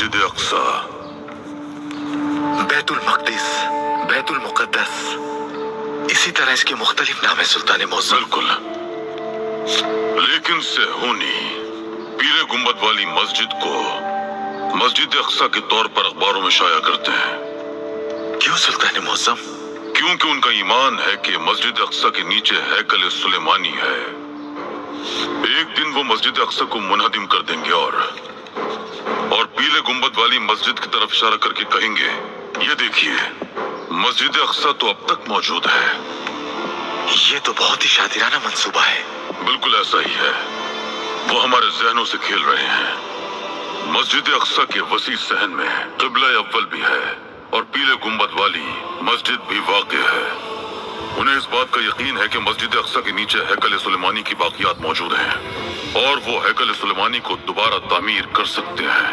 मस्जिद अक्सा, बैतुल मक़दिस, बैतुल मुक़द्दस, इसी तरह इसके मुख्तलिफ नाम है सुल्तान मौज़म। बिल्कुल, लेकिन सेहूनी पीले गुंबद वाली मस्जिद को मस्जिद अक्सा के तौर पर अखबारों में शाया करते हैं। क्यों सुल्तान मौज़म? क्योंकि उनका ईमान है कि मस्जिद अक्सा के नीचे हैकल सुलेमानी है। एक दिन वो मस्जिद अक्सा को मुनहदिम कर देंगे और पीले गुंबद वाली मस्जिद की तरफ इशारा करके कहेंगे, ये देखिए मस्जिद अक्सा तो अब तक मौजूद है। ये तो बहुत ही शातिराना मंसूबा है। बिल्कुल ऐसा ही है, वो हमारे जहनों से खेल रहे हैं। मस्जिद अक्सा के वसी सहन में क़िबला अव्वल भी है और पीले गुंबद वाली मस्जिद भी वाक़ई है। उन्हें इस बात का यकीन है कि मस्जिद अक्सा के नीचे हैकल सुलेमानी की बाकियात मौजूद हैं और वो हैकल सुलेमानी को दोबारा तामीर कर सकते हैं।